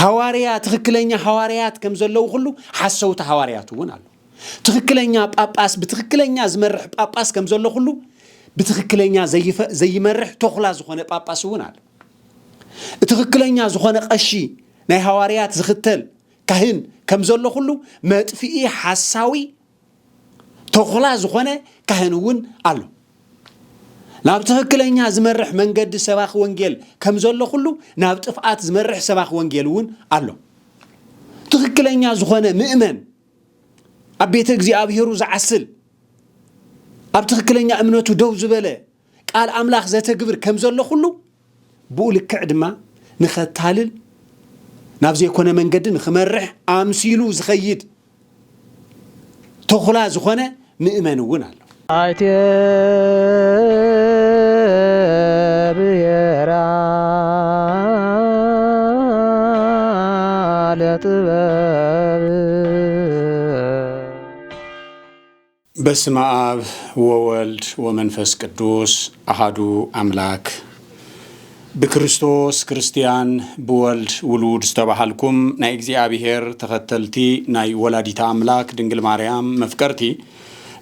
حواريات تخكلنيا حواريات كم زلوا كله حسوت حواريات ونالو تخكلنيا باباس بتخكلنيا زمرح باباس كم زلوا كله بتخكلنيا زي مرح تخلا زخونه باباس ونالو تخكلنيا زخونه قشي ناي حواريات زختل كهن كم زلوا كله مطفئي حساوي تخلا زخونه كهن ون قالو ناب تخكلنيا زمرح منقد سباخ ونجيل كم زلوا كله ناب طفئات زمرح سباخ ونجيل ون قالو تخكلنيا زخونه مؤمن أبيت እግዚአብሔሩ زعسل أب تخكلنيا أمنته دو زبله قال أملاخ ذات جبر كم زلوا كله بقول كعدما نختالل نابزي يكون من قد نخمرح أمسيلو زخيد تخلا زخونه مؤمن ونال بسم آب وولد ومنفس قدوس أحدو أملاك بكريستوس كريستيان بولد ولود استبحالكم ناي እግዚአብሔር تختلتي ناي ولاديتا أملاك دنجل مريم مفكرتي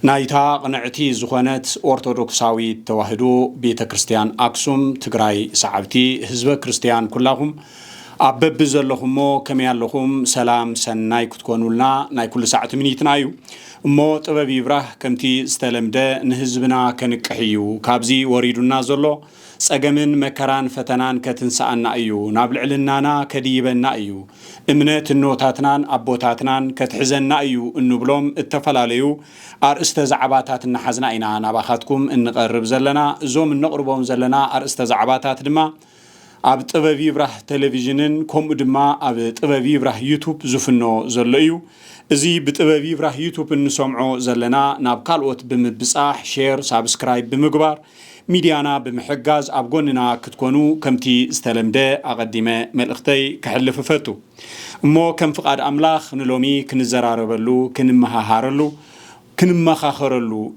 نايتا قنعتي زخونت أرثوذكساوي توحدو بيت كريستيان أكسوم تግራይ سعبتي حزب كريستيان كلهم أبب زلهم كم يالهم سلام سناي كتكونولنا ناي كل ساعة منيتنايو مو طبابي براه كمتي استلمده نهزبنا كنقحيو كابزي وريدنا زلو صقمن مكران فتنان كتنسأنا أيو نابلعلنانا كديبنا أيو امنت النوتاتنان أبوتاتنان كتحزننا أيو إنو بلوم التفلاليو أرستزعباتات النحزنا إنا نباخاتكم إن نقرب زلنا زوم النقربهم زلنا أرستزعباتات دما أب طبابي براه تلفزيونن كوم دما أب طبابي براه يوتيوب زفنو زلأيو زي بطبابي براه يوتيوب نسمعو زلنا نابكالوت بمبصاح شير سابسكرايب بمقبار ميديانا بمحجاز أبغوننا كتكونوا كمتي استلمده أقدمه ملختي كحلف فتو مو كم فقد أملاخ نلومي كنزراربلو كنمهارلو كنمخاخرلو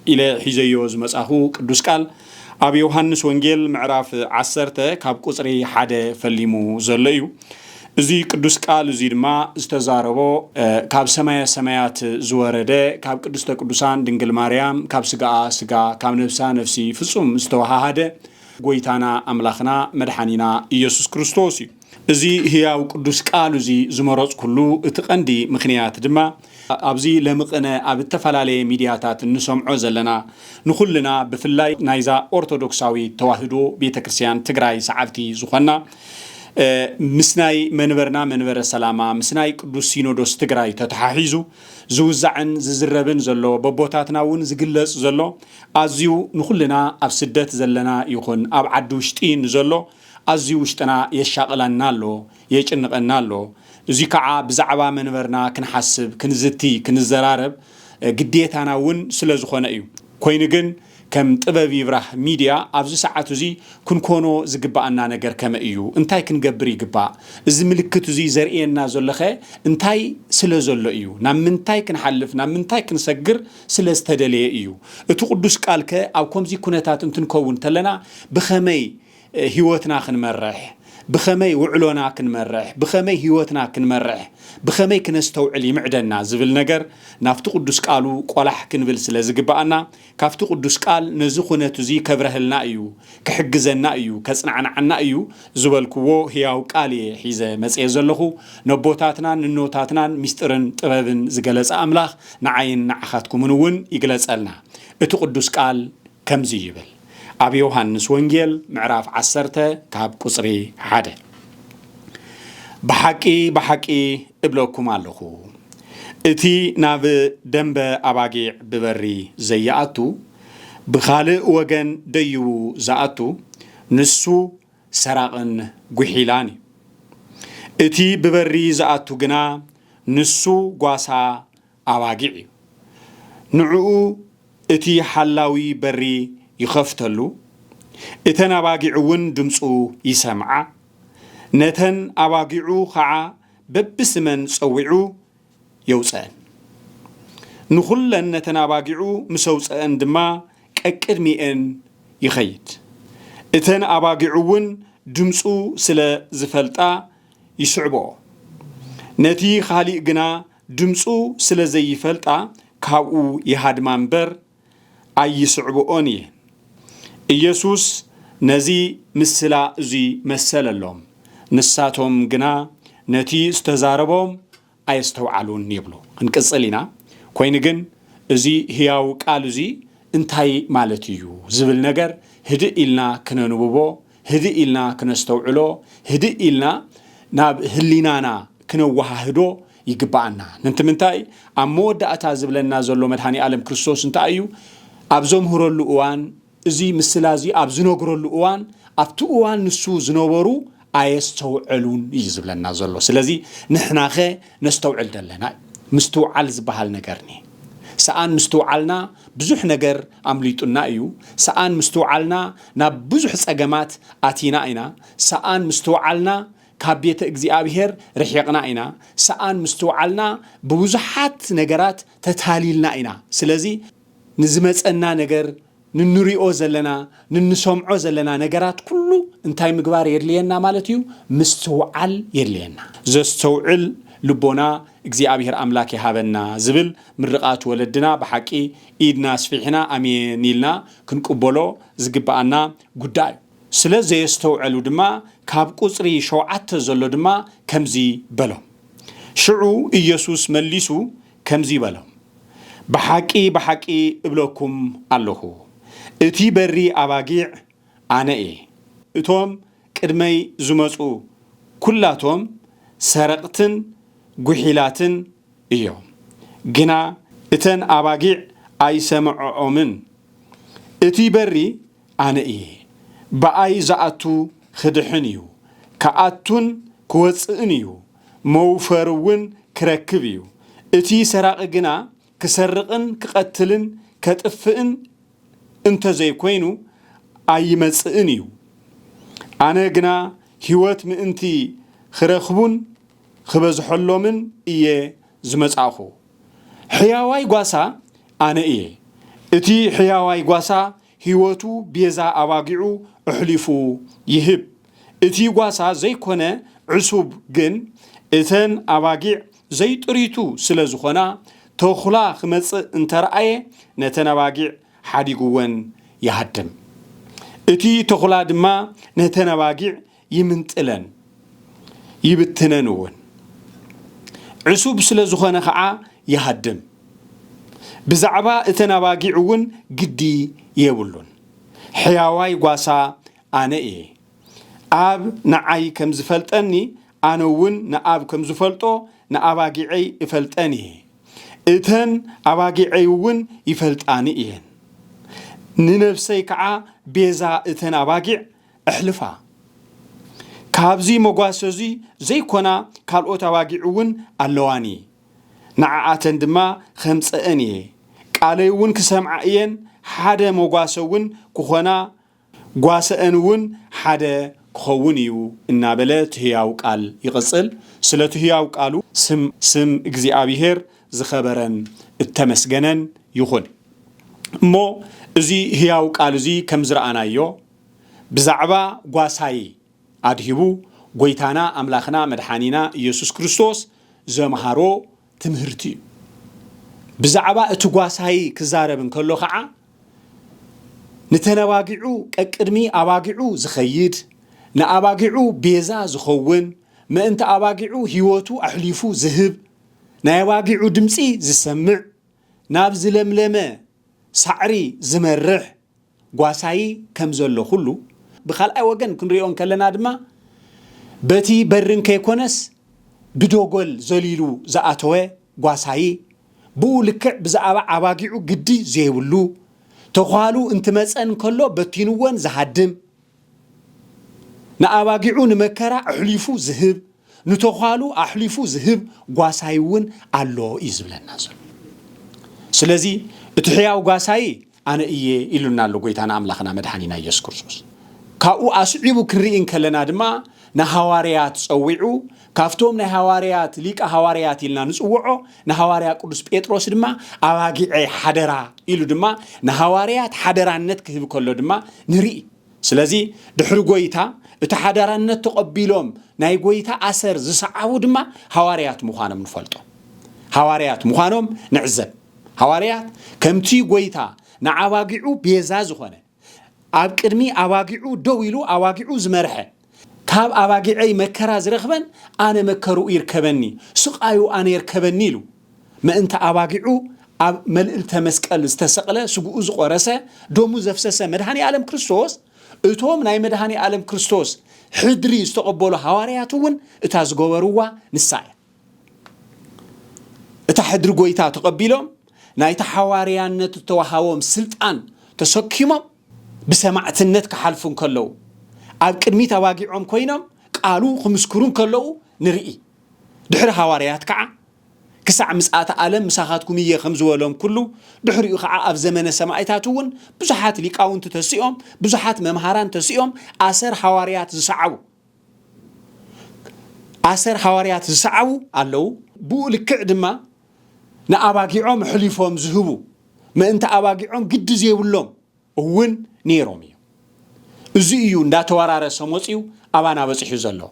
إلى حزيوز مسأخو قدوس قال أبي يوحنس ونجيل معرف عسرته كاب قصري حدا فليمو زليو زي قدوس قال زي ما استزاربو كاب سمايات زورده كاب قدوس قدوسان دنجل مريم كاب سغا كاب نفسا نفسي فصوم استوحاده غويتانا املاخنا مدحانينا يسوع كريستوس زي هياو قدوس قال زي زمرص كله اتقندي مخنيات دما ابزي لمقنه اب التفلالي ميدياتات نسمعو زلنا نخلنا بفلاي نايزا أرثوذكساوي توحدو بيتكريستيان تግራይ سعبتي زخنا مسناي منبر السلامة مسناي قدوس سينودوس تግራይ تتححيزو زوزعن ززربن زلو ببوتاتنا ون زقلص زلو ازيو نخلنا اب سدت زلنا يكون اب عدوشتين زلو ازيو وشتنا يشاقلنالو يጭንቀናሎ زي كعا بزعبا منبرنا كنحسب كنزتي كنزرارب قديتانا ون سلازخونه ايو كوينغن كم طبابي براه ميديا ابز ساعاتو زي كنكونو زغبانا نجر كما ايو انتاي كنغبر يغبا از ملكتو زي زرئينا زلخه انتاي سلازولو ايو نامنتاي كنحلف نامنتاي كنسغر سلاستدلي ايو اتو قدوس قالك او كومزي كونتات انتنكون تلنا بخمي هيوتنا خنمرح بخمي وعلونا كنمرح بخمي هيوتنا كنمرح بخمي كنستوعل يمعدنا زبل نجر نافتو قدوس قالو قلاح كنبل سلازغبانا كافتو قدوس قال نزخونتو زي كبرهلنا ايو كحجزنا ايو كصنعنعنا ايو زبلكو هياو قالي حيزه مصي زلخو نبوتاتنا ننوتاتنا ميسترن طببن زغلص املاح نعين نعخاتكم نون يغلصلنا اتو قدوس قال كمزي يبل أبي يوحنس ونجيل معرف عسرته كاب قصري حدا بحكي ابلوكم علىخو اتي ناب دنب أباقي ببري زياتو بخالق وغن ديو زاتو نسو سراغن قحيلاني اتي ببري زاتو جنا نسو قواسا أباقي نعو اتي حلاوي بري يخفتلو اتن أباقعون دمسو يسمع نتن أباقعو خعا ببسمن سوعو يوسان نخلن نتن أباقعو مسوسان دما كأكدميئن يخيد اتن أباقعون دمسو سلا زفلتا يسعبو نتي خالق جنا دمسو سلزي فلتا كاو يهاد منبر أي يسعبو أني إيسوس نزي مسلا زي مسل اللهم نساتهم جنا نتي استزاربهم أيستوعلون يبلو انكسلينا كوين جن زي هياو قالو زي انتاي مالتيو زبل نجر هدي إلنا كنا نبوبو هدي إلنا كنا استوعلو هدي إلنا ناب هلينانا كنا وحهدو يقبعنا ننتمنتاي أمود أتازب لنا زلو مدهاني عالم كريستوس انتايو أبزوم هرو اللقوان زي مسلازي أبزنو قرو اللقوان أفتو قوان نسو زنوبرو أيستوعلون يزب لنا زلو سلازي نحنا خي نستوعل دلنا مستوعل زبهال نقرني سآن مستوعلنا بزح نجر عمليتنا أيو سآن مستوعلنا نبزح سجمات أتينا إنا سآن مستوعلنا كابيت إجزاء رحيقنا إنا سآن مستوعلنا بوزحات نجارات تتهاليلنا إنا سلازي نزمت أننا نجر ننريو زلنا ننسمعو زلنا نجارات كله انتاي مقبار يرلينا مالتيو مستوعل يرلينا زستوعل لبونا إجزاء أملاك هابنا زبل مرقات ولدنا بحكي إيدنا سفيحنا أمينيلنا كنقبلو زقبانا قداي سلازي يستوعلو دما كاب قصري شوعات زلو دما كمزي بلو شعو إيسوس مليسو كمزي بلو بحكي إبلوكم اللهو اتي بري أباقيع أنا إيه اتوم كرمي زمسو كلاتهم سرقتن قحيلاتن إيو جنا اتن أباقيع أي سمعو من اتي بري أنا إيه بأي زعتو خدحنيو كأتون كوصئنيو موفرون كركبيو اتي سراق جنا كسرقن كقتلن كتفئن انت زي كوينو أي مسئنيو أنا جنا هيوت من انتي خرخبون خبز حلو من إيه زمز آخو حياواي قواسا أنا إيه اتي حياواي قواسا هيوتو بيزا أواقعو أحلفو يهب اتي قواسا زي كونه عصوب جن اتن أواقع زي تريتو سلزخونا توخلا خمس انترأي نتن أواقع حديقوان يهدم اتي توخلا دما نتن أواقع يمنتلن يبتننون عصوب سلزخونا خعا يهدم بزعبا اتنواقعون قدي يولون حياواي قواسا أنا إيه آب نعاي كم زفلتني أنا ون نعاب كم زفلتو نعواقعي يفلتني اتن أواقعي ون يفلتاني إيه ننفسي كعا بيزا اتن أواقع احلفا كابزي مقاسوزي زي كونا كالو تواقعون اللواني نعاتن دما خمس أنيه قاليون كسمعين حدا مقاسون كخونا قاسأنون حدا كخونيو النابلة هياو قال يقصل سلة هياو قالو سم إجزي أبيهر زخبرن التمسجنن يخون مو زي هياو قالو زي كم زرعنا يو بزعبا قاساي أدهبو قويتانا أملاخنا مدحانينا يسوس كريستوس زمهارو تمهرتي بزعبا اتقواساي كزاربن كلو خعا نتنواقعو كقدمي أواقعو زخيد نأواقعو بيزا زخون ما انت أواقعو هيوتو أحليفو زهب نأواقعو دمسي زسمع نابز لملمة سعري زمرح قواساي كمزلو خلو بخلق وقن كنريون كلنا دما بتي برن كيكونس بدوغل زليلو زاتوه قواساي بو لكع بزعبا عواقعو قدي زيولو تخوالو انت مسأن كله بتينوان زهدم نعواقعو نمكرا أحليفو زهب نتخوالو أحليفو زهب قواسايون اللو إزبلنا زل سلازي اتحياو قواساي أنا إيه إلونا اللقويتانا أملاخنا مدحانينا يسكرسوس كاو أسعيبو كريين كلنا دما نهواريات صويعو كافتوم نهواريات ليك هواريات إلنا نصوعو نهواريات قدس بيتروس دما أواقعي حدرا إلو دما نهواريات حدرا نتكهب كله دما نري سلازي دحر قويتا اتحدارنت تقبلهم ناي قويتا أسر زسعود ما حواريات مخانم نفلتو حواريات مخانم نعزب حواريات كمتي قويتا نعواقعو بيزاز خونه أبكرمي أواقعو دويلو أواقعو زمرحه كاب أواقعي مكراز رخبن أنا مكرو يركبني سقايو أنا يركبني له ما أنت أواقعو ملئلت مسكال استسقله سقو زقرسه دومو زفسسه مدهاني عالم كريستوس اتوم ناي مدهاني عالم كريستوس حدري استقبلوا حوارياتون اتازغوروا نساي اتحدر غويتا تقبلهم ناي تحواريانت توهاوم سلطان تسكيمم بسماعتنت كحلفون كلو اب قدمي تواغيعهم كوينم قالو خمسكرون كلو نرئي دحر حواريات كع كسع مساعة عالم مساحاتكم هي خمس ولهم كله دحريو خع أف زمن سماعتاتون بزحات ليقاون تسيئهم بزحات ممهران تسيئهم أسر حواريات زسعو أسر حواريات زسعو قالوا بقول كعدما نأباقيعهم حليفهم زهبو ما أنت أباقيعهم قد زيولهم وين نيرومي زيو ناتو ورارة سموسيو أبانا بسيحو زلو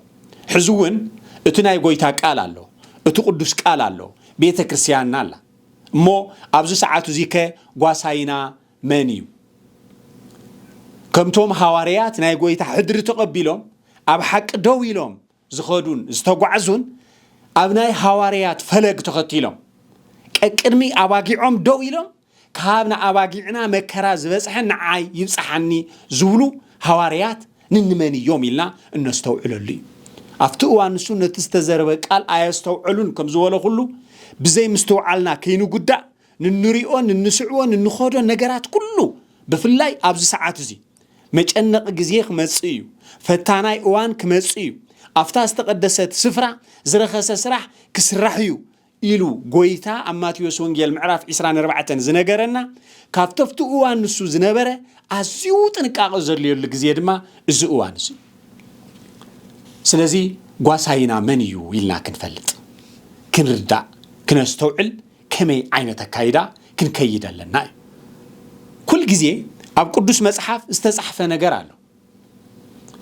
حزوين اتناي قويتاك قال الله اتقدس قال الله بيت كريستيان نالا مو أبزو ساعاتو زيكا قواساينا منيو كمتوم حواريات ناي قويتا حدر تقبلهم أب حق دويلهم زخودون زتقعزون أبناي حواريات فلق تخطيلهم كأكرمي أواقعهم دويلهم كابنا أواقعنا مكراز بسحن عاي يبسحني زولو حواريات ننماني يوم إلا النستوعل اللي أفتقوا عن السنة تستزربك قال آيستوعلون كم زوالو خلو بزي مستوعلنا كينو قدا ننريقون ننسعون ننخودون نقرات كله بفلاي أبز ساعات زي مجأنق جزيخ مسيو فتاناي اوان كمسيو أفتاس تقدست سفرة زرخس سرح كسرحيو إلو قويتا أماتيوس ونجيل معراف إسران 4 زنقرنا كافتفتو اوان نسو زنبرة أزيوت نكاق زرليو لقزيد ما إزو اوان زي سلازي قواساينا منيو إلنا كنفلت كنردع كنستوعل كمي عينة كايدا كنكيدا لنا كل جزء أب قدوس مصحف استصحف نجرالو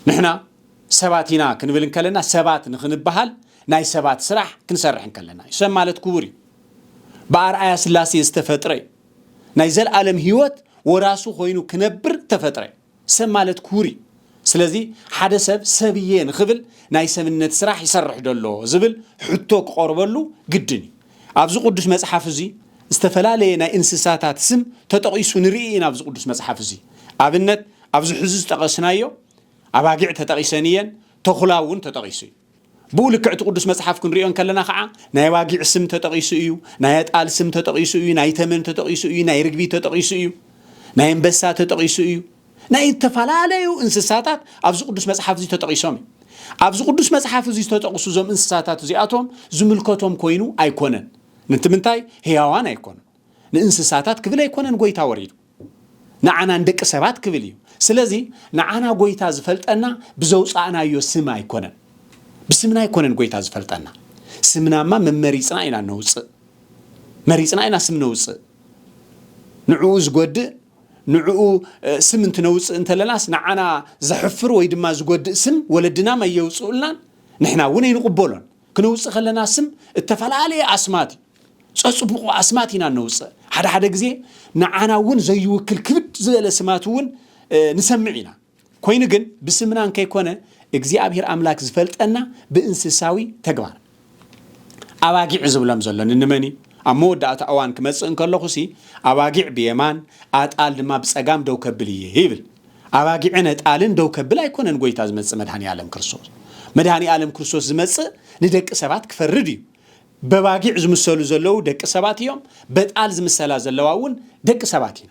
نحنا سباتينا كنبلن كلنا سبات نخنبهال ناي سبات سرح كنسرح كلنا يسمى مالت كوري بأرعايا سلاسي استفتري ناي زل عالم هيوت وراسو خوينو كنبر تفتري سمى مالت كوري سلازي حدا سبيين خبل ناي سمنت سرح يسرح دلو زبل حتوك قربلو قدني أبزو قدوس مصحف زي استفلالي ناي انسساتات سم تتقيسو نرئينا أبزو قدوس مصحف زي أبنت أبزو حزوز تقسنايو أباقع تتقيسانيا تخلاون تتقيسي بولك عتو قدوس مصحف كن رئيون كلنا خعا ناي واقع سم تتقيسو إيو ناي اتقال سم تتقيسو إيو ناي تمن تتقيسو إيو ناي رقبي تتقيسو إيو ناي انبسا تتقيسو إيو ناي تفلاليو انسساتات أبزو قدوس مصحف زي تتقيسومي أبزو قدوس مصحف زي تتقيسو زم انسساتات زي أتوم زملكتهم كوينو أيكونن ننتمنتاي هياوان أيكونن نانسساتات كبل أيكونن قويتا وريدو نعنا ندك سبات كبليو سلازي نعنا قويتا زفلتنا بزوص أنا يو سما أيكونن بسمنا يكونن قويتا زفلتنا سمنا ما من مريصنا إنا نوص مريصنا إنا سم نوص نعوز قد نعو سم انت نوص انت لناس نعنا زحفر ويدما زقد سم ولدنا ما يوصولنا نحنا وين نقبلون كنوص خلنا سم التفلالي أسماتي صصبقوا أسماتنا نوص حدا غزي نعنا ون زي يوكل كبد زي الاسماتون نسمعنا كوين جن بسمنا ان كيكونه እግዚአብሔር አምላክ ዝፈልጠና በእንስሳዊ ተግባር አባጊዕ ዝብለም ዘለን እንመኒ አሞዳታ አዋን ከመጽን ከለኹሲ አባጊዕ በየማን አጣል ድማ በጸጋም ደው ከብልዬ ይብል አባጊዕነ ጣልን ደው ከብል አይኮነን ጎይታ ዝመጽ መድኃኒ ዓለም ክርስቶስ ዝመጽ ንደቅ ሰባት ክፈርድ እዩ በባጊዕ ዝምሰሉ ዘለው ደቅ ሰባት እዮም በጣል ዝምሰላ ዘለዋውን ደቅ ሰባት እዩ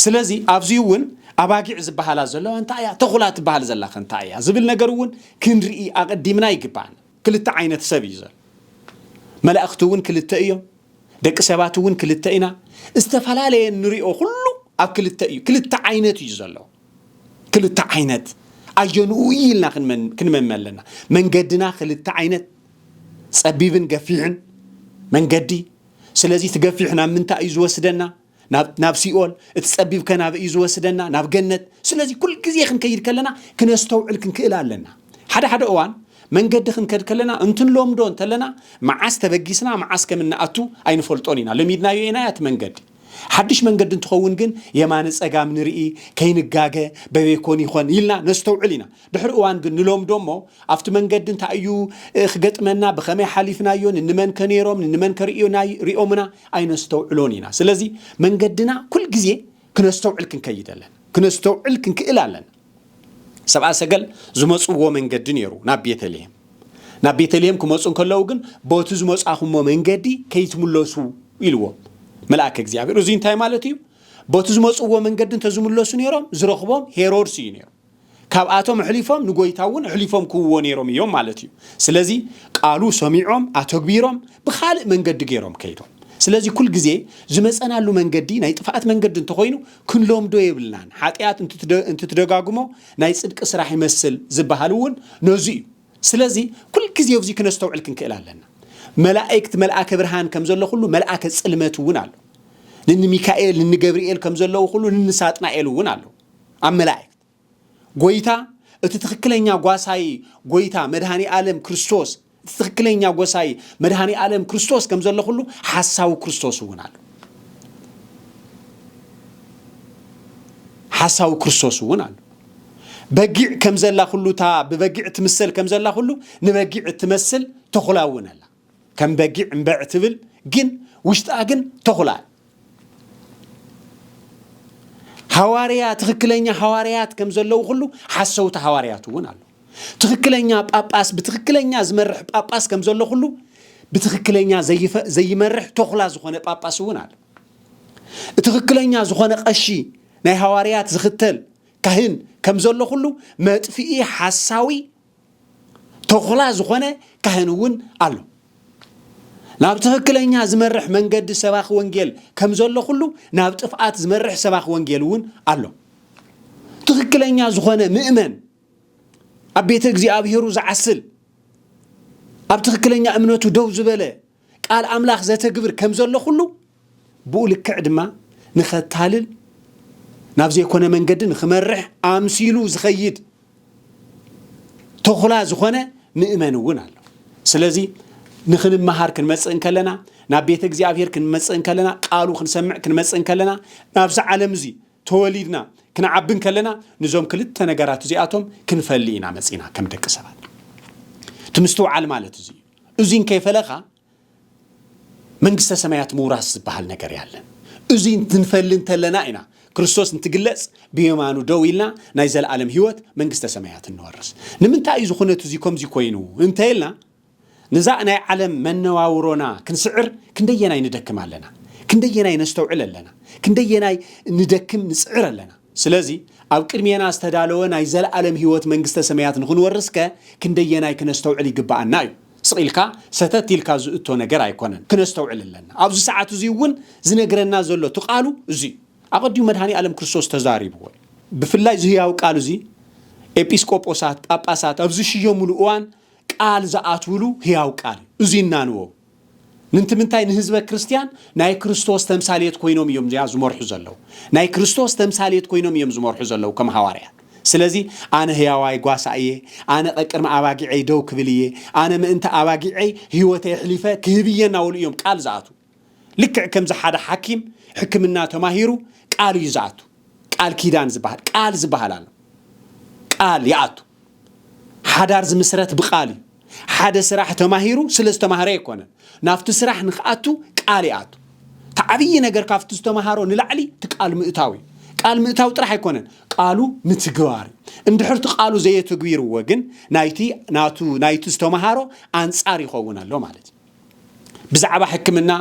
ስለዚህ አብዚውን أباقي عز بحالا زلوا أنت عيا تخلات بحال زلاخ أنت عيا زبل نجرون كنري أقدمنا يجبان كل التعينة سبيزر ملأختون كل التأيو دك سباتون كل التأينا استفعلالي نريو كله أب كل التعينة يزلوا كل التعينة أجنويلنا كن من ملنا من قدنا كل التعينة سبيبن قفيعن من قدي سلازي تقفيعنا من تأيز وسدنا ናብ ሲኦል እትጸቢብ ከናብ እዩ ዝወስደና ናብ ገነት ስለዚህ ኩል ግዜ ክንከይድ ከለና ክነስተውዕል ክንክእል ኣለና ሓደ እዋን መንገዲ ክንከድ ከለና እንትንሎምዶ እንተለና መዓስ ተበጊስና መዓስ ከምናኣቱ ኣይንፈልጦን ኢና ለሚድናዮ ኢናያት መንገዲ ሓድሽ መንገዲ እንትኸውን ግን የማነ ጸጋም ንርኢ ከይንጋገ በቤኮን ይኾን ኢልና ነስተውዕል ኢና ድሕሪ እዋን ግን ንሎምዶሞ ኣብቲ መንገዲ እንታይ እዩ ክገጥመና ብኸመይ ሓሊፍናዮ ንመን ከነይሮም ንመን ከሪኦምና ኣይነስተውዕሎን ኢና ስለዚ መንገድና ኩል ግዜ ክነስተውዕል ክንከይደለን ክነስተውዕል ክንክእል ኣለና ሰብኣ ሰገል ዝመጽዎ መንገዲ ነይሩ ናብ ቤተልሔም ክመጹ ከለው ግን ቦቱ ዝመጻኹሞ መንገዲ ከይትምለሱ ኢልዎም መልአከ እግዚአብሔር እዚ እንታይ ማለት እዩ ቦቱ ዝመጽዎ መንገዲ እንተዝምለሱ ነይሮም ዝረኽቦም ሄሮድስ እዩ ነይሩ ካብኣቶም ሕሊፎም ንጎይታውን ሕሊፎም ክውዎ ነይሮም እዮም ማለት እዩ ስለዚ ቃሉ ሰሚዖም አተግቢሮም ብኻልእ መንገዲ ገይሮም ከይዶም ስለዚ ኩል ግዜ ዝመጸናሉ መንገዲ ናይ ጥፋኣት መንገዲ እንተኮይኑ ክንሎምዶ የብልናን ኃጢአት እንትትደጋግሞ ናይ ጽድቅ ስራሕ ይመስል ዝበሃልውን ነዚ እዩ ስለዚ ኩል ግዜ እዚ ክነስተውዕል ክንክእል ኣለና መላእክት መልአከ ብርሃን ከም ዘሎ ሁሉ መልአከ ጽልመት እውን ኣሎ ንሚካኤል ንገብርኤል ከም ዘለው ሁሉ ንሳጥናኤል እውን ኣሎ ኣብ መላእክት ጎይታ እቲ ትክክለኛ ጓሳይ ጎይታ መድኃኒ ዓለም ክርስቶስ ትክክለኛ ጓሳይ መድኃኒ ዓለም ክርስቶስ ከም ዘሎ ሁሉ ሐሳቡ ክርስቶስ እውን ኣሎ ሐሳቡ ክርስቶስ እውን ኣሎ በጊዕ ከም ዘላ ሁሉ ታ በበጊዕ ትምሰል ከም ዘላ ሁሉ ንበጊዕ ትመስል ተخلاውን ኣላ ከም በጊዕ እንበዕ ትብል ግን ውሽጣ ግን ተخላ ሐዋርያ ትክክለኛ ሐዋርያት ከም ዘለው ሁሉ ሐሰውታ ሐዋርያት እውን ኣሎ ትክክለኛ ጳጳስ በትክክለኛ ዝመርሕ ጳጳስ ከም ዘሎ ሁሉ በትክክለኛ ዘይመርሕ ተخላ ዝኾነ ጳጳስ እውን ኣሎ ትክክለኛ ዝኾነ ቀሺ ናይ ሐዋርያት ዝኽተል ካህን ከም ዘሎ ሁሉ መጥፊኢ ሐሳዊ ተخላ ዝኾነ ካህን እውን ኣሎ ናብ ትክክለኛ ዝመርሕ መንገዲ ሰባኺ ወንጌል ከም ዘሎ ሁሉ ናብ ጥፍኣት ዝመርሕ ሰባኺ ወንጌል እውን ኣሎ ትክክለኛ ዝኾነ ምእመን ኣብ ቤተ እግዚአብሔሩ ዝዓስል ኣብ ትክክለኛ እምነቱ ደው ዝበለ ቃል ኣምላኽ ዘተግብር ከም ዘሎ ሁሉ ብኡልክዕ ድማ ንኸታልል ናብ ዘይኮነ መንገዲ ንኽመርሕ ኣምሲሉ ዝኸይድ ተخላ ዝኾነ ምእመን እውን ኣሎ ስለዚ ንኽንመሃር ክንመጽእ ከለና ናብ ቤተ እግዚአብሔር ክንመጽእ ከለና ቃሉ ክንሰምዕ ክንመጽእ ከለና ናብዚ ዓለም እዚ ተወሊድና ክንዓብን ከለና ንዞም ክልተ ነገራት እዚኣቶም ክንፈልይ ኢና መጽኢና ከም ደቂ ሰባት ትምስተውዓል ማለት እዚ ከይፈለኻ መንግስተ ሰማያት ምውራስ ዝበሃል ነገር ያለን እዚ እንትንፈልይ እንተለና ኢና ክርስቶስ እንትግለጽ ብየማኑ ደው ኢልና ናይ ዘለዓለም ህይወት መንግስተ ሰማያት እንወርስ ንምንታይ እዩ ዝኾነት እዚ ከምዚ ኮይኑ እንተይልና ንዛእ ናይ ዓለም መነዋውሮና ክንስዕር ክንደየናይ ንደክም ኣለና ክንደየናይ ነስተውዕል ኣለና ክንደየናይ ንደክም ንጽዕር ኣለና ስለዚ ኣብ ቅድሜና ዝተዳለወ ናይ ዘለዓለም ህይወት መንግስተ ሰማያት ንኽንወርስከ ክንደየናይ ክነስተውዕል ይግባአና እዩ ስኢልካ ሰተት ኢልካ ዝእቶ ነገር ኣይኮነን ክነስተውዕል ኣለና ኣብዚ ሰዓት እዚ እውን ዝነግረና ዘሎ ትቃሉ እዚ ኣቀዲሙ መድኃኒ ዓለም ክርስቶስ ተዛሪብዎ ብፍላይ ዝህያው ቃል እዚ ኤጲስቆጶሳት ጳጳሳት ኣብዚ ሽየሙሉ እዋን ቃል ዘኣትውሉ ህያው ቃል እዚ እናንዎ ንምንታይ ንህዝበ ክርስቲያን ናይ ክርስቶስ ተምሳሌት ኮይኖም እዮም ዝመርሑ ዘለው ናይ ክርስቶስ ተምሳሌት ኮይኖም እዮም ዝመርሑ ዘለው ከም ሐዋርያት ስለዚ ኣነ ህያዋይ ጓሳየ ኣነ ቀቅርማ ኣባጊዐይ ደው ክብልየ ኣነ ምእንተ ኣባጊዐይ ህይወተይ ሕሊፈ ክህብየና ወሉ እዮም ቃል ዘኣቱ ልክዕ ከም ሓደ ሓኪም ሕክምና ተማሂሩ ቃል ይዛቱ ቃል ኪዳን ዝበሃል ቃል ዝበሃል ኣሎ ቃል ያቱ ሓዳር ዝምስረት ብቃል ሓደ ስራሕ ተማሂሩ ስለዝተማሃረ ይኮነ ናፍቲ ስራሕ ንኽኣቱ ቃል ያቱ ተዓብይ ነገር ካፍቲ ዝተማሃሮ ንላዕሊ ትቃል ምእታዊ ቃል ምእታው ጥራሕ አይኮነን ቃሉ ምትግባር እንድሕርቲ ቃሉ ዘየተግቢርዎ ግን ናይቲ ዝተማሃሮ አንጻር ይኸውናል ማለት ብዛዕባ ሕክምና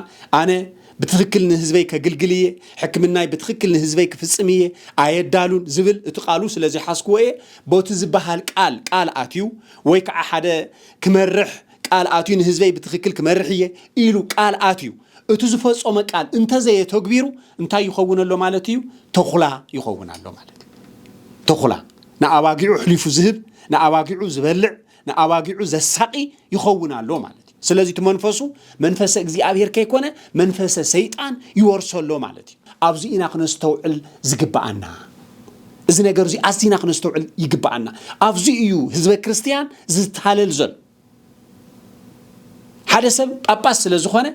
ኣነ بتخكل نهزبي كجلجلية حكمنا بتخكل نهزبي كفصمية عيدالون زبل اتقالوا سلازي حاسكوه بوتزبها قال آتيو ويك أحد كمرح قال آتيو نهزبي بتخكل كمرحية إلو قال آتيو اتزفوز أمك قال انت زي تكبيرو انت يخون اللو مالتيو تخلا يخون اللو مالتي تخلا نأواقعو حليفو زهب نأواقعو زبلع نأواقعو زساقي يخون اللو مالتي ስለዚህ ተመንፈሱ መንፈስ እግዚአብሔር ከይኮነ መንፈስ ሰይጣን ይወርሰሎ ማለት እዩ ኣብዚ ኢና ክነስተውዕል ዝግባአና እዚ ነገር እዚ ኣዝና ክነስተውዕል ይግባአና ኣብዚ እዩ ህዝበ ክርስቲያን ዝተሃለል ዘሎ ሓደ ሰብ ጳጳስ ስለዝኾነ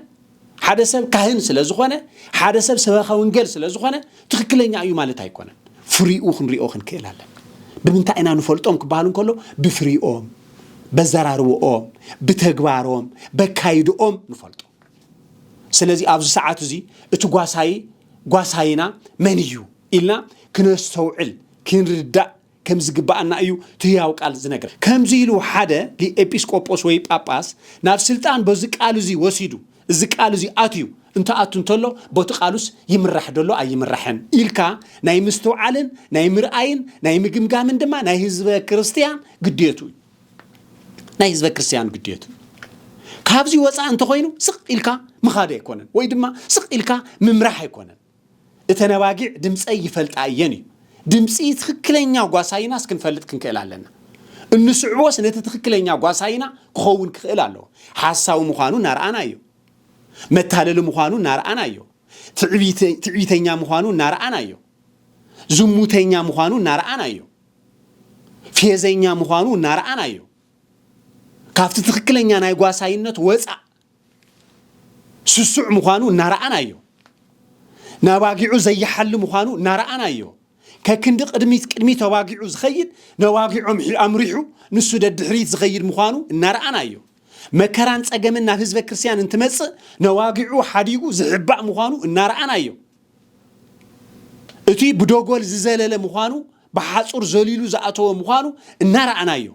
ሓደ ሰብ ካህን ስለዝኾነ ሓደ ሰብ ሰበኻ ወንጌል ስለዝኾነ ትክክለኛ እዩ ማለት ኣይኮነን ፍሪኡ ክንሪኦ ክንክእላለን ብምንታይ ኢና ንፈልጦም ክባሃሉ እንከሎ ብፍሪኦም በዘራርቦኦም ብተግባሮም በካይዶኦም ንፈልጦ ስለዚህ ኣብዚ ሰዓት እዚ እቲ ጓሳይና መን እዩ ኢልና ክነስተውዕል ክንርዳእ ከም ዝግባአና እዩ ትያው ቃል ዝነገር ከምዚ ኢሉ ሓደ ኤጲስቆጶስ ወይ ጳጳስ ናብ ስልጣን በዚ ቃል እዚ ወሲዱ እዚ ቃል እዚ ኣትዩ እንተኣቱ እንተሎ ቦቲ ቃሉስ ይምራሕ ደሎ ኣይምራሕን ኢልካ ናይ ምስተውዓልን ናይ ምርኣይን ናይ ምግምጋምን ድማ ናይ ህዝበ ክርስቲያን ግዴቱ ናይ ህዝበ ክርስቲያን ግዴቱ ካብዚ ወፃእ እንተኮይኑ ስቕ ኢልካ ምኻደ ኣይኮነን ወይ ድማ ስቕ ኢልካ ምምራሕ ኣይኮነን እተነባጊዕ ድምፀይ ይፈልጣ እየን እዩ ድምፂ ትክክለኛ ጓሳይና እስክንፈልጥ ክንክእል ኣለና እንስዕቦስ ነቲ ትክክለኛ ጓሳይና ክኸውን ክኽእል ኣለዎ ሓሳቡ ምዃኑ ናርኣና እዩ መታለል ምዃኑ ናርኣና እዩ ትዕቢተኛ ምዃኑ ናርኣና እዩ ዝሙተኛ ምዃኑ ናርኣና እዩ ፌዘኛ ምዃኑ ናርኣና እዩ ካብቲ ትክክለኛ ናይ ጓሳይነት ወፃእ ስሱዕ ምዃኑ ናርኣና እዩ ናባጊዑ ዘይሓል ምዃኑ ናርኣና እዩ ከክንዲ ቅድሚ ተዋጊዑ ዝኸይድ ነዋጊዑም ኣምሪሑ ንሱ ደድሕሪት ዝኸይድ ምዃኑ ናርኣና እዩ መከራን ፀገምን ናብ ህዝበ ክርስቲያን እንትመጽእ ነዋጊዑ ሓዲጉ ዝሕባእ ምዃኑ ናርኣና እዩ እቲ ብዶጎል ዝዘለለ ምዃኑ ብሓጹር ዘሊሉ ዝኣተወ ምዃኑ ናርኣና እዩ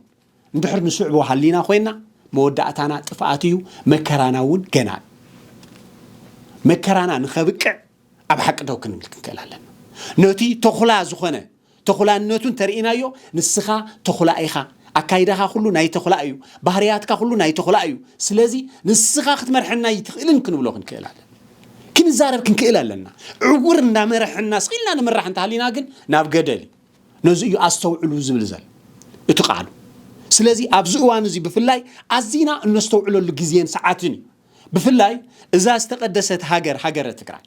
እንድሕር ንስዕቦ ሃሊና ኮይና መወዳእታና ጥፍኣት እዩ መከራና እውን ገና መከራና ንኸብቅዕ ኣብ ሓቂ ደው ክንብል ክንክእል ኣለና ነቲ ተኹላ ዝኾነ ተኹላነቱን ተርኢናዮ ንስኻ ተኹላ ኢኻ ኣካይዳኻ ኩሉ ናይ ተኹላ እዩ ባህርያትካ ኩሉ ናይ ተኹላ እዩ ስለዚ ንስኻ ክትመርሕና ይትኽእልን ክንብሎ ክንክእል ኣለና ክንዛረብ ክንክእል ኣለና ዕውር እንዳመርሕና ስኺልና ንምራሕ እንተሃሊና ግን ናብ ገደል ነዚ እዩ ኣስተውዕሉ ዝብል ዘል እቲ ቃሉ ስለዚ ኣብዚ እዋን እዚ ብፍላይ ኣዝና እነስተውዕለሉ ግዜን ሰዓትን እዩ ብፍላይ እዛ ዝተቀደሰት ሃገረ ትግራይ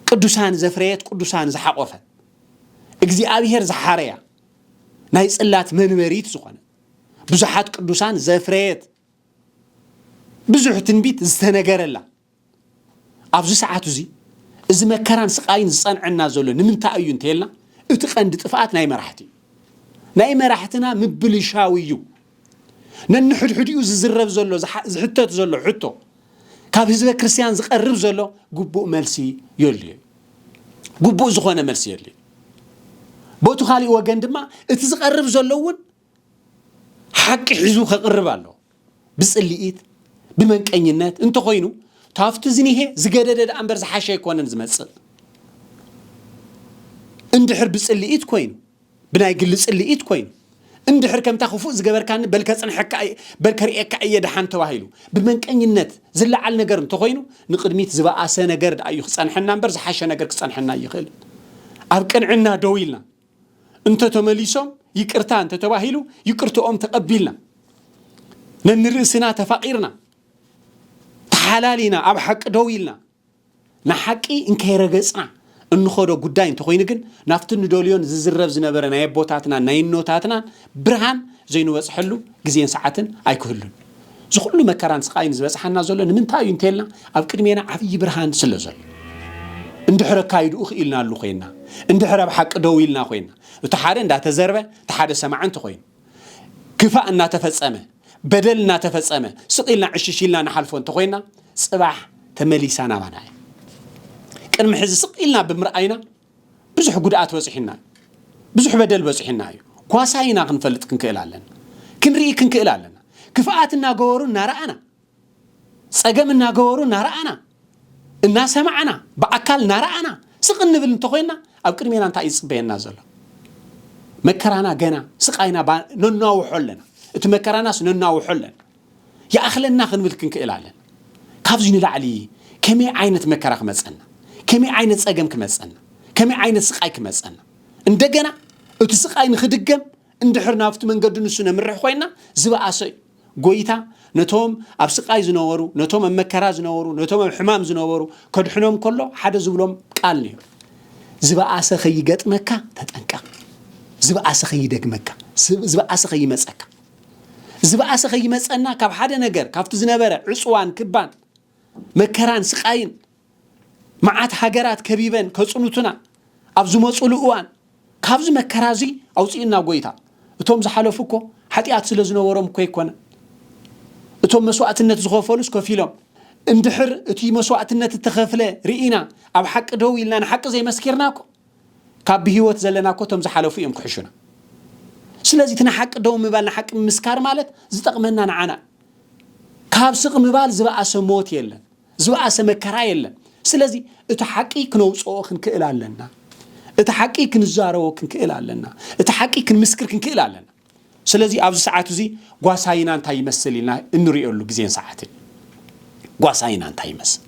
ቅዱሳን ዘፍረየት ቅዱሳን ዝሓቆፈት እግዚአብሔር ዝሓረያ ናይ ጽላት መንበሪት ዝኾነ ብዙሓት ቅዱሳን ዘፍረየት ብዙሕ ትንቢት ዝተነገረላ ኣብዚ ሰዓት እዚ መከራን ስቃይን ዝጸንዐና ዘሎ ንምንታይ እዩ እንተልና እቲ ቀንዲ ጥፍኣት ናይ መራሕቲ ናይ መራሕትና ምብልሻው እዩ ነንሕድሕድኡ ዝዝረብ ዘሎ ዝሕተት ዘሎ ሕቶ ካብ ህዝበ ክርስቲያን ዝቀርብ ዘሎ ግቡእ መልሲ የልዩ ግቡእ ዝኾነ መልሲ የልዩ ቦቱ ካሊእ ወገን ድማ እቲ ዝቀርብ ዘለውን ሓቂ ሒዙ ከቅርብ ኣሎ ብጽልኢት ብመንቀኝነት እንተኮይኑ ታፍቱ ዝኒሄ ዝገደደ ኣንበር ዝሓሸ ይኮነን ዝመጽእ እንድሕር ብጽልኢት ኮይኑ ብናይ ግል ጽልኢት ኮይኑ እንድሕር ከምታ ክፉእ ዝገበርካኒ በልከጽንሐካ በልከርኤካ እየድሓን ተባሂሉ ብመንቀኝነት ዝለዓል ነገር እንተኮይኑ ንቅድሚት ዝበኣሰ ነገር ዳዩ ክጸንሐና እምበር ዝሓሸ ነገር ክጸንሐና ይኽእል ኣብ ቅንዕና ደው ኢልና እንተ ተመሊሶም ይቅርታ እንተ ተባሂሉ ይቅርቶኦም ተቀቢልና ነንርእስና ተፋቂርና ተሓላሊና ኣብ ሓቂ ደው ኢልና ንሓቂ እንከይረገጽና እንኾዶ ጉዳይ እንተኮይኑ ግን ናፍቲ ንደልዮን ዝዝረብ ዝነበረ ናይ ቦታትና ናይ ኖታትና ብርሃን ዘይንወጽሐሉ ግዜን ሰዓትን ኣይክህሉን ዝኹሉ መከራን ስቃይን ዝበጽሐና ዘሎ ንምንታይ እዩ እንተልና ኣብ ቅድሜና ዓብይ ብርሃን ስለ ዘሎ እንድሕር ካይድኡ ክኢልና ኣሉ ኮይና እንድሕር ኣብ ሓቂ ደው ኢልና ኮይና እቲ ሓደ እንዳተዘርበ እቲ ሓደ ሰማዕ እንተኮይኑ ክፋእ እናተፈጸመ በደል እናተፈጸመ ስቂልና ዕሽሽልና ንሓልፎ እንተኮይና ጽባሕ ተመሊሳና ባና ቅድሚ ሕዚ ስቂልና ብምርኣይና ብዙሕ ጉድኣት በጽሒና ብዙሕ በደል በጽሒና እዩ ኳሳይና ክንፈልጥ ክንክእል ኣለና ክንርኢ ክንክእል ኣለና ክፍኣት እናገበሩ እናረኣና ጸገም እናገበሩ እናረኣና እናሰማዕና በኣካል እናረኣና ስቕ እንብል እንተኮይና ኣብ ቅድሜና እንታይ ይጽበየና ዘሎ መከራና ገና ስቃይና ነናውሖ ኣለና እቲ መከራናስ ነናውሖ ኣለና ይኣኽለና ክንብል ክንክእል ኣለና ካብዚ ንላዕሊ ከመይ ዓይነት መከራ ክመጸና ከመይ ዓይነት ጸገም ክመጸና ከመይ ዓይነት ስቃይ ክመጸና እንደገና እቲ ስቃይ ንኽድገም እንድሕር ናብቲ መንገዲ ንሱ ነምርሕ ኮይና ዝበኣሰ ጎይታ ነቶም ኣብ ስቃይ ዝነበሩ ነቶም ኣብ መከራ ዝነበሩ ነቶም ኣብ ሕማም ዝነበሩ ከድሕኖም ከሎ ሓደ ዝብሎም ቃል ነይሩ ዝበኣሰ ኸይገጥመካ ተጠንቀቕ ዝበኣሰ ኸይደግመካ ዝበኣሰ ኸይመፀካ ዝበኣሰ ኸይመፀና ካብ ሓደ ነገር ካብቲ ዝነበረ ዕፅዋን ክባን መከራን ስቃይን መዓት ሃገራት ከቢበን ከጽኑቱና ኣብ ዝመጹሉ እዋን ካብዚ መከራዚ ኣውፂእና ጎይታ እቶም ዝሓለፉ እኮ ሓጢኣት ስለ ዝነበሮም እኮ ይኮነ እቶም መስዋዕትነት ዝኸፈሉስ ከፊሎም እንድሕር እቲ መስዋዕትነት እተኸፍለ ርኢና ኣብ ሓቂ ደው ኢልና ንሓቂ ዘይመስኪርና እኮ ካብ ብሂወት ዘለና እኮ እቶም ዝሓለፉ እዮም ክሕሹና ስለዚ እቲ ንሓቂ ደው ምባል ንሓቂ ምስካር ማለት ዝጠቕመና ንዓና ካብ ስቕ ምባል ዝበኣሰ ሞት የለን ዝበኣሰ መከራ የለን ስለዚ እቲ ሓቂ ክነውፅኦ ክንክእል ኣለና እቲ ሓቂ ክንዛረቦ ክንክእል ኣለና እቲ ሓቂ ክንምስክር ክንክእል ኣለና ስለዚ ኣብዚ ሰዓት እዚ ጓሳይና እንታይ ይመስል ኢልና እንሪእየሉ ግዜን ሰዓትን ጓሳይና እንታይ ይመስል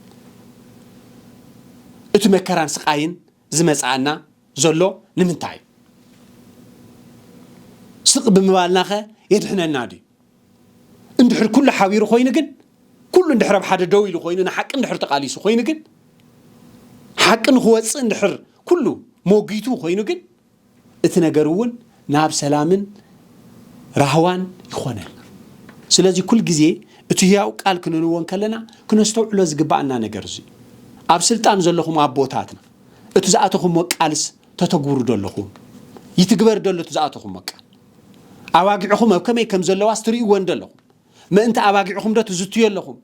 እቲ መከራን ስቃይን ዝመፃና ዘሎ ንምንታይ ስቕ ብምባልናኸ የድሕነና ድዩ እንድሕር ኩሉ ሓቢሩ ኮይኑ ግን ኩሉ እንድሕር ኣብ ሓደ ደው ኢሉ ኮይኑ ንሓቂ እንድሕር ተቃሊሱ ኮይኑ ግን ሓቂ ንኽወፅእ እንድሕር ኩሉ ሞጊቱ ኮይኑ ግን እቲ ነገር እውን ናብ ሰላምን ራህዋን ይኾነልና ስለዚ ኩል ግዜ እቲ ህያው ቃል ክንንወን ከለና ክነስተውዕሎ ዝግባአና ነገር እዚ ኣብ ስልጣን ዘለኹም ኣቦታትና እቲ ዝኣተኹም ቃልስ ተተግብሩ ደለኹም ይትግበር ደሎ እቲ ዝኣተኹም ቃል ኣባጊዕኹም ኣብ ከመይ ከም ዘለዋስ ትርእይዎን ደለኹም ምእንቲ ኣባጊዕኹም ዶ ትዝትዩ ኣለኹም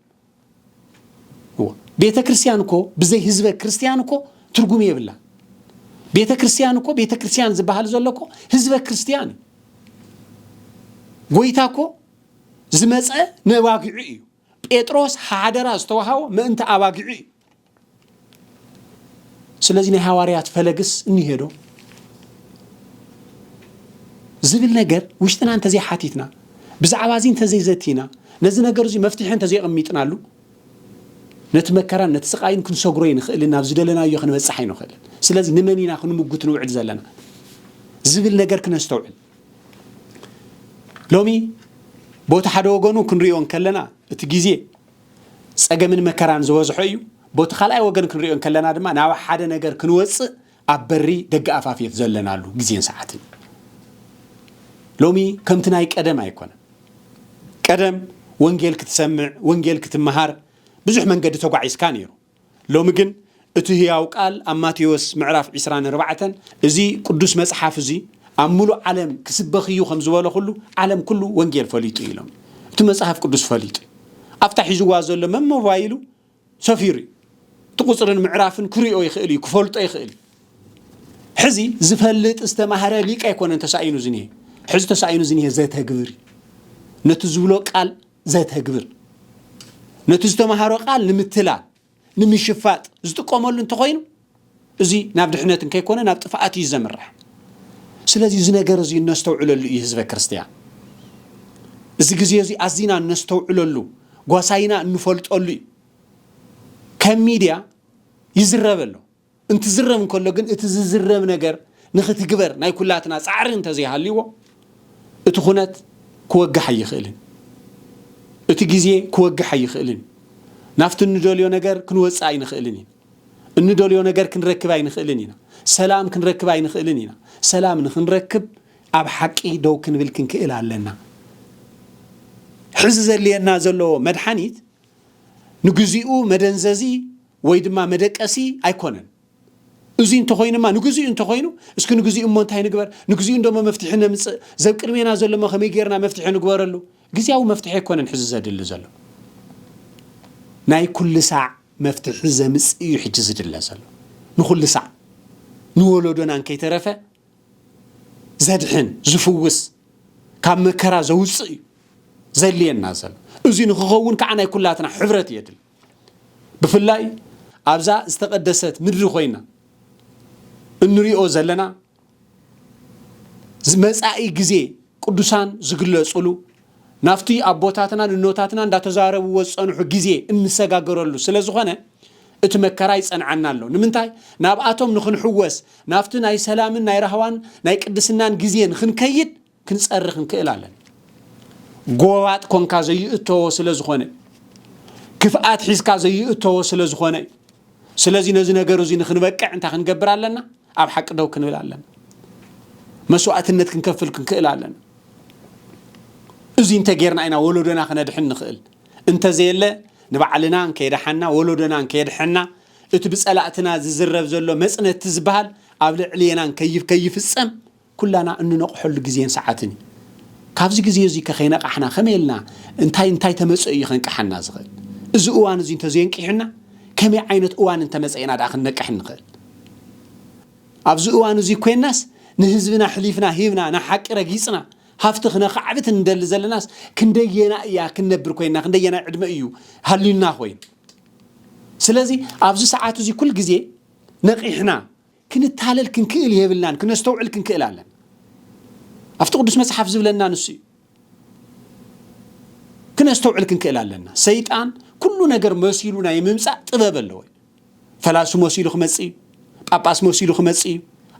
ቤተ ክርስቲያን እኮ ብዘይ ህዝበ ክርስቲያን እኮ ትርጉም የብላ ቤተ ክርስቲያን እኮ ቤተ ክርስቲያን ዝበሃል ዘሎ እኮ ህዝበ ክርስቲያን ጎይታ እኮ ዝመፀ ነባጊዑ እዩ ጴጥሮስ ሓደራ ዝተዋሃቦ ምእንቲ ኣባጊዑ እዩ ስለዚ ናይ ሐዋርያት ፈለግስ እንሄዶ ዝብል ነገር ውሽጥና እንተዘይ ሓቲትና ብዛዕባ እዚ እንተዘይ ዘቲና ነዚ ነገር እዚ መፍትሒ እንተዘይ ቀሚጥናሉ ነቲ መከራን ነቲ ስቃይን ክንሰግሮ ይንኽእልና ኣብ ዝደለናዮ ክንበፅሕ ኣይንኽእልን ስለዚ ንመኒና ክንምጉት ንውዕል ዘለና ዝብል ነገር ክነስተውዕል ሎሚ ቦታ ሓደ ወገኑ ክንሪኦን ከለና እቲ ግዜ ፀገምን መከራን ዝበዝሖ እዩ ቦታ ካልኣይ ወገን ክንሪኦን ከለና ድማ ናብ ሓደ ነገር ክንወፅእ ኣብ በሪ ደገ ኣፋፍየት ዘለናሉ ግዜን ሰዓትን ሎሚ ከምቲ ናይ ቀደም ኣይኮነ ቀደም ወንጌል ክትሰምዕ ወንጌል ክትመሃር ብዙሕ መንገዲ ተጓዒስካ ነይሩ ሎሚ ግን እቲ ህያው ቃል ኣብ ማቴዎስ ምዕራፍ 24 እዚ ቅዱስ መጽሓፍ እዚ ኣብ ሙሉእ ዓለም ክስበኽዩ ከም ዝበለ ኩሉ ዓለም ኩሉ ወንጌል ፈሊጡ ኢሎም እቲ መጽሓፍ ቅዱስ ፈሊጡ ኣብታ ሒዝዋ ዘሎ መሞባይሉ ሰፊሩ እቲ ቁፅርን ምዕራፍን ክሪኦ ይኽእል እዩ ክፈልጦ ይኽእል ሕዚ ዝፈልጥ ዝተማሃረ ሊቅ ኣይኮነን ተሳኢኑ ዝኒሄ ሕዚ ተሳኢኑ ዝኒሄ ዘተግብር ነቲ ዝብሎ ቃል ዘተግብር ነቲ ዝተማሃሮ ቃል ንምትላል ንምሽፋጥ ዝጥቀመሉ እንተኮይኑ እዚ ናብ ድሕነትን ከይኮነ ናብ ጥፋኣት እዩ ዘምርሕ ስለዚ እዚ ነገር እዚ ነስተውዕለሉ እዩ ህዝበ ክርስቲያን እዚ ግዜ እዚ ኣዝና ነስተውዕለሉ ጓሳይና እንፈልጠሉ እዩ ከም ሚድያ ይዝረበሉ እንትዝረብ እንከሎ ግን እቲ ዝዝረብ ነገር ንኽትግበር ናይ ኩላትና ፃዕሪ እንተዘይሃልይዎ እቲ ኩነት ክወግሕ ኣይኽእልን እቲ ግዜ ክወግሕ ኣይኽእልን ናፍቲ እንደልዮ ነገር ክንወፅእ ኣይንኽእልን ኢና እንደልዮ ነገር ክንረክብ ኣይንኽእልን ኢና ሰላም ክንረክብ ኣይንኽእልን ኢና ሰላም ንኽንረክብ ኣብ ሓቂ ደው ክንብል ክንክእል ኣለና ሕዚ ዘልየና ዘለዎ መድሓኒት ንግዚኡ መደንዘዚ ወይ ድማ መደቀሲ ኣይኮነን እዚ እንተኮይኑማ ንግዚኡ እንተኮይኑ እስኪ ንግዚኡ እሞ እንታይ ንግበር ንግዚኡ እንደሞ መፍትሒ ነምፅእ ዘብ ቅድሜና ዘሎ ከመይ ጌርና መፍትሒ ንግበረሉ ግዚያዊ መፍትሒ ኣይኮነን ሕዚ ዘድሊ ዘሎ ናይ ኩሉ ሳዕ መፍትሒ ዘምፅእ እዩ ሕጂ ዝድለ ዘሎ ንኩሉ ሳዕ ንወለዶና እንከይተረፈ ዘድሕን ዝፍውስ ካብ መከራ ዘውፅእ እዩ ዘልየና ዘሎ እዚ ንክኸውን ከዓ ናይ ኩላትና ሕብረት የድል ብፍላይ ኣብዛ ዝተቀደሰት ምድሪ ኮይና እንሪኦ ዘለና መጻኢ ግዜ ቅዱሳን ዝግለጹሉ ናፍቲ ኣቦታትና ንኖታትና እንዳተዛረቡ ወጸንሑ ግዜ እንሰጋገረሉ ስለዝኾነ እቲ መከራ ይጸንዓና ኣሎ ንምንታይ ናብኣቶም ንኽንሕወስ ናፍቲ ናይ ሰላምን ናይ ረህዋን ናይ ቅድስናን ግዜ ንኽንከይድ ክንጸርኽ ክንክእል ኣለና قوات كونكا زي اتو سلازخونه كفات حيسكا زي اتو سلازخونه سلازي نزي نغيرو زي نخنبقع انت خنقبر علينا اب حق دو كنبل علينا مسوعتنت كنكفل كنكل علينا ازي انت غيرنا اينا ولودنا خندحن نخل انت زيله نبعلنا نكيدحنا ولودنا نكيدحنا اتبصلاتنا ززرب زلو مصنت تزبال اب لعلينا كيف فصم كلنا اننقحل غزين ساعتني كابزي غزي زي كخينقحنا خميلنا انتاي تمصي يخنقحنا زخل ازي اوان زي انت زينقحنا كمي عينت اوان انت مصينا داخل نقح نخل ابزي اوان زي كويناس نهزبنا حليفنا هيبنا نحق رغيصنا هافتخنا خعبت ندل زلناس كندينا يا كنبر كوينا كندينا عدم ايو هلينا خوين سلازي ابزي ساعات زي كل غزي نقيحنا كنتالل كنكيل يبلنا كنستوعل كنكيلالن افتقدس مصحف زبلنا نسي كنستوعل كنكيلالن سيطان كل ነገር መስይሉና የመምጻ ጥበብ አለው ፈላሱ መስይሉ خመጽ ጳጳስ መስይሉ خመጽ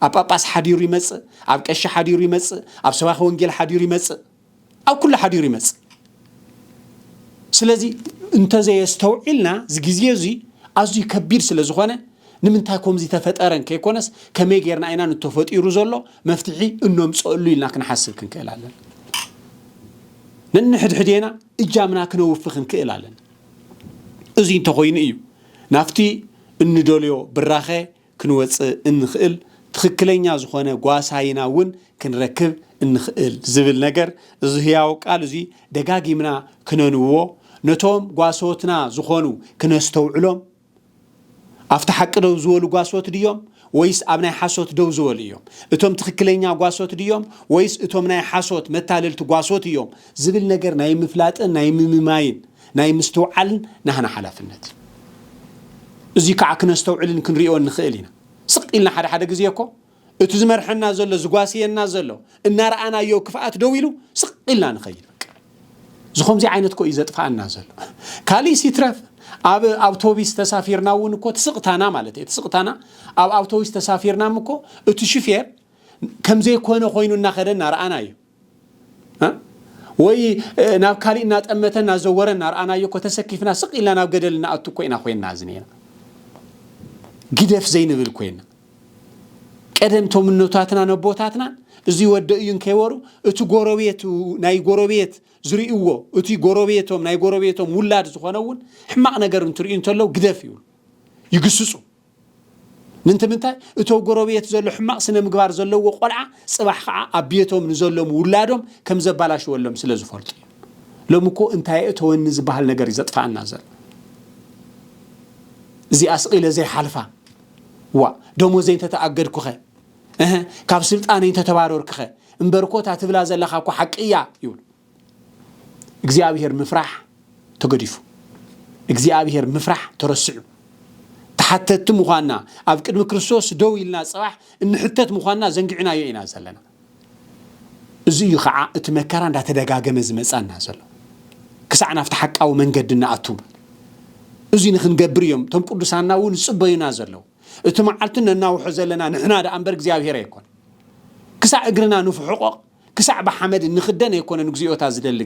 አጳጳስ ሐዲሩ ይመጽ አብቀሽ ሐዲሩ ይመጽ አብሰባህ ወንጌል ሐዲሩ ይመጽ አው ኩሉ ሐዲሩ ይመጽ ስለዚህ እንተዘ የስተውዕልና ዝግዚዚ አዙ ከቢር ስለዝኾነ ንምንታይ ኮምዚ ተፈጠረን ከይኮነስ ከመገርና አይና ንተፈጢሩ ዘሎ መፍትሒ እንምጽሉ ኢልና ክንሐስብ ክንከላለን ንንሕድሕዴና እጃምና ክንውፍኽ ክንከላለን እዚ እንተ ኮይኑ እዩ ናፍቲ እንደልዮ ብራኸ ክንወጽ እንኽእል ትክክለኛ ዝኾነ ጓሳይናውን ክንረክብ እንኽእል ዝብል ነገር እዚ ህያው ቃል እዚ ደጋጊምና ክነንዎ ነቶም ጓሶትና ዝኾኑ ክነስተውዕሎም አፍተ ሐቅ ደው ዝወሉ ጓሶት ድዮም ወይስ አብናይ ሐሶት ደው ዝወሉ እዮም እቶም ትክክለኛ ጓሶት ድዮም ወይስ እቶም ናይ ሐሶት መታለልት ጓሶት እዮም ዝብል ነገር ናይ ምፍላጥን ናይ ምምማይን ናይ ምስተውዓልን ናህና ሓላፍነት እዚ ከዓ ክነስተውዕልን ክንሪኦ እንኽእል ኢና ስቅኢልና ሓደ ግዜ እኮ እቲ ዝመርሐና ዘሎ ዝጓስየና ዘሎ እናራአናዮ ክፋአት ደው ኢሉ ስቅኢልና ንኸይድ ዝኹምዚ ዓይነት ኮ ይዘጥፋና ዘሎ ካሊ ሲትረፍ አብ አውቶቡስ ተሳፊርናውን እኮ ተስቅታና ማለት ተስቅታና አብ አውቶቡስ ተሳፊርናም እኮ እቲ ሹፌር ከምዘ ኮነ ኮይኑና ኸደና ራአናዮ ወይ ናብ ካሊና ጠመተና ዘወረና ራአናዮ እኮ ተሰኪፍና ስቅኢልና ናብ ገደልና አቱ ኮይና ዝኔና ግደፍ ዘይንብል ኮይና ቀደምቶም ንውታትና ነቦታትና እዚ ወደዩን ከይወሩ እቲ ጎረቤቱ ናይ ጎረቤት ዝሪእዎ እቲ ጎረቤቶም ናይ ጎረቤቶም ውላድ ዝኾነውን ሕማቅ ነገር እንትሪኡ እንተለው ግደፍ ይውሉ ይግስጹ ንንትምንታይ እቶ ጎረቤት ዘሎ ሕማቅ ስነ ምግባር ዘለዎ ቆልዓ ጽባሕ ከዓ አብየቶም ንዘሎም ውላዶም ከም ዘባላሽወሎም ስለዝፈልጡ ለምኮ እንታይ እተወን ዝበሃል ነገር ይዘጥፋና ዘለ እዚ አስቂለ ዘይ ሓልፋ ዋ ደሞዘ እንተ ተአገድኩኸ ካብ ስልጣኔ እንተ ተባረርክኸ እንበርኮታ ትብላ ዘለኻ እኮ ሐቅያ ይውል እግዚአብሔር ምፍራህ ተገዲፉ እግዚአብሔር ምፍራህ ተረስዑ ተሐተት ምዃና ኣብ ቅድሚ ክርስቶስ ደው ኢልና ጽባሕ እንሕተት ምዃና ዘንግዕናዮ ኢና ዘለና እዚ ከዓ እቲ መከራ እንዳተደጋገመ ዝመጻና ዘሎ ክሳዕና ፍታ ሐቃው መንገድና አቱም እዚ ንኽንገብር እዮም ቶም ቅዱሳናውን ጽበዩና ዘለው እቲ መዓልትና እናውሑ ዘለና ንሕና ዳንበር እግዚአብሔር አይኮን ክሳዕ እግርና ንፍሕቆ ክሳዕ በሐመድ ንኽደን አይኮነን እግዚኦታ ዝደል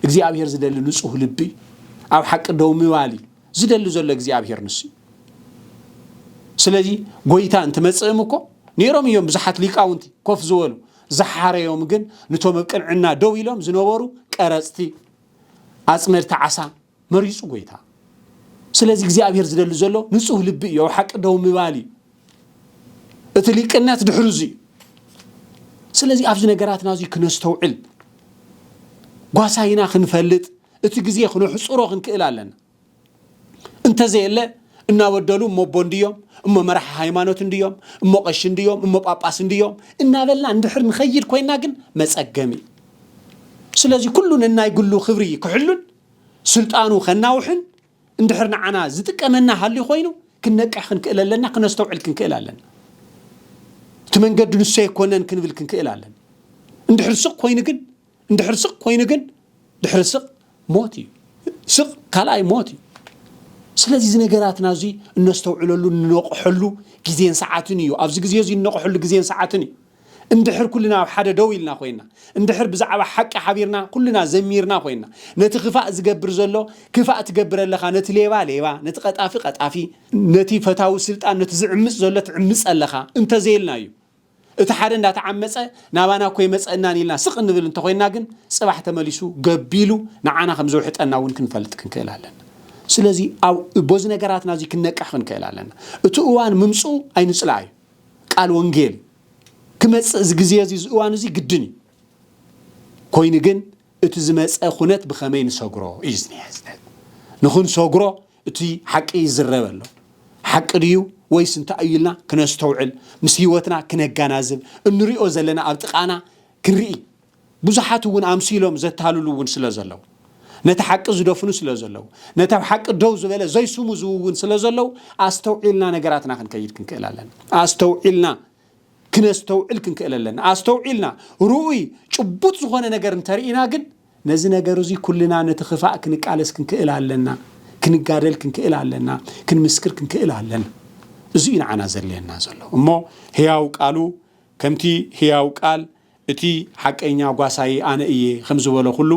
እግዚአብሔር ዝደል ንጹህ ልቢ ኣብ ሐቅ ደው ምዋሊ ዝደል ዘሎ እግዚአብሔር ንሱ ስለዚህ ጎይታ እንትመጽእም እኮ ነይሮም እዮም ብዙሓት ሊቃውንቲ ኮፍ ዝበሉ ዝሓረዮም ግን ንቶም ቅንዕና ደው ኢሎም ዝነበሩ ቀረጽቲ አጽመርተ ዓሳ መሪጹ ጎይታ ስለዚህ እግዚአብሔር ዝደል ዘሎ ንጹህ ልቢ ያው ሐቅ ደው ምባሊ እቲ ሊቅነት ድሕሩዚ ስለዚህ አብዚ ነገራትና እዚ ክነስተውዕል ጓሳይና ክንፈልጥ እቲ ግዜ ክንሕጽሮ ክንክእላለን እንተ ዘየለ እናወደሉ ሞቦንዲዮም መራሕ ሃይማኖት እንዲዮም ቀሽ እንዲዮም ጳጳስ እንዲዮም እናበልና እንድሕር ንኸይድ ኮይና ግን መጸገሚ ስለዚህ ኩሉን እናይ ጉሉ ክብሪ ክሕሉን ስልጣኑ ከናውሕን እንድሕርና ዓና ዝጥቀመና ሃሊ ኮይኑ ክንነቅሕ ክንክእለለና ክነስተውዕል ክንክእላለን ትመንገድ ንሱ ይኮነን ክንብል ክንክእላለን እንድሕር ስቕ ኮይኑ ግን ድሕር ስቕ ሞት ስቕ ካልኣይ ሞት ስለዚህ ነገራትና እዚ እነስተውዕለሉ ንነቅሐሉ ጊዜን ሰዓትን እዩ ኣብዚ ጊዜ እዚ ንነቅሐሉ ጊዜን ሰዓትን እዩ اندحر كلنا حدا دويلنا خوينا اندحر بزعبة حق حبيرنا كلنا زميرنا خوينا نتخفاء زقبر زلو كفاء تقبر اللخا نتليبا ليبا نتقطافي قطافي نتي فتاو سلطان نتزعمس زلو تعمس اللخا انت زيلنا يو اتحاد اندا تعمصه نابانا كوي مصنا نيلنا سق نبل انت خوينا ግን صباح ተመሊሱ ገቢሉ نعانا ከም ዘውሕጠና ውን ክንፈልጥ ክንከላለን ስለዚህ አው ቦዝ ነገራትና እዚ ክንነቃህ ክንከላለን እቲ እዋን ምምጹ አይንጽላዩ ቃል ወንጌል ክመጽ እዚ ግዜ እዚ እዋን እዚ ግድኒ ኮይኑ ግን እቲ ዝመጸ ኹነት ብኸመይ ንሰግሮ ኢዝኒ ያዝነት ንኹን ሰግሮ እቲ ሓቂ ይዝረበሎ ሓቂ ድዩ ወይስ እንተአይልና ክነስተውዕል ምስ ህይወትና ክነጋናዝብ እንሪኦ ዘለና ኣብ ጥቃና ክንርኢ ብዙሓት ውን ኣምሲሎም ዘታልሉ ውን ስለዘለው ነታ ሓቂ ዝደፍኑ ስለዘለው ነታ ሓቂ ደው ዝበለ ዘይስሙ ዝውን ስለዘለው ኣስተውዕልና ነገራትና ክንከይድ ክንክእላለን ኣስተውዕልና ክነስተውዕል ክንክእላለን ኣስተውዕልና ሩኡይ ጭቡጥ ዝኾነ ነገር እንተርኢና ግን ነዚ ነገር እዚ ኩልና ነትኽፋእ ክንቃለስ ክንክእላለና ክንጋደል ክንክእላለና ክንምስክር ክንክእላለን እዙይ ንዓና ዘልየና ዘሎ እሞ ህያው ቃሉ ከምቲ ህያው ቃል እቲ ሓቀኛ ጓሳይ ኣነ እየ ከም ዝበለ ሁሉ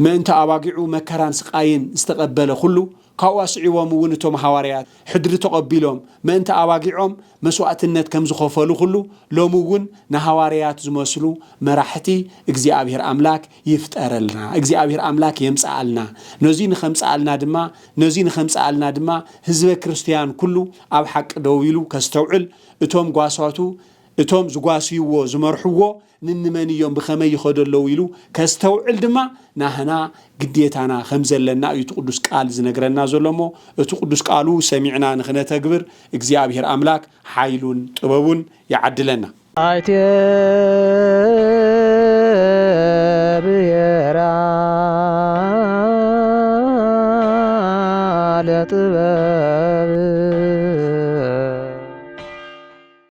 ምእንተ ኣባጊዑ መከራን ስቃይን ዝተቀበለ ሁሉ ካብኡ ኣስዒቦም እውን እቶም ሐዋርያት ሕድሪ ተቀቢሎም ምእንተ ኣባጊዖም መስዋዕትነት ከም ዝኸፈሉ ሁሉ ሎሙ እውን ንሐዋርያት ዝመስሉ መራሕቲ እግዚአብሔር አምላክ ይፍጠረልና እግዚአብሔር አምላክ የምጻአልና ነዚ ንኸምጻአልና ድማ ህዝበ ክርስቲያን ኩሉ ኣብ ሓቂ ደው ኢሉ ከስተውዕል እቶም ጓሳቱ እቶም ዝጓስይዎ ዝመርሕዎ ንንመንዮም ብኸመይ ይኸደለው ኢሉ ከስተውዕል ድማ ናህና ግዴታና ከምዘለና እዩ ቅዱስ ቃል ዝነግረና ዘሎሞ እቲ ቅዱስ ቃሉ ሰሚዕና ንኽነተግብር እግዚአብሔር አምላክ ኃይሉን ጥበቡን ያዓድለና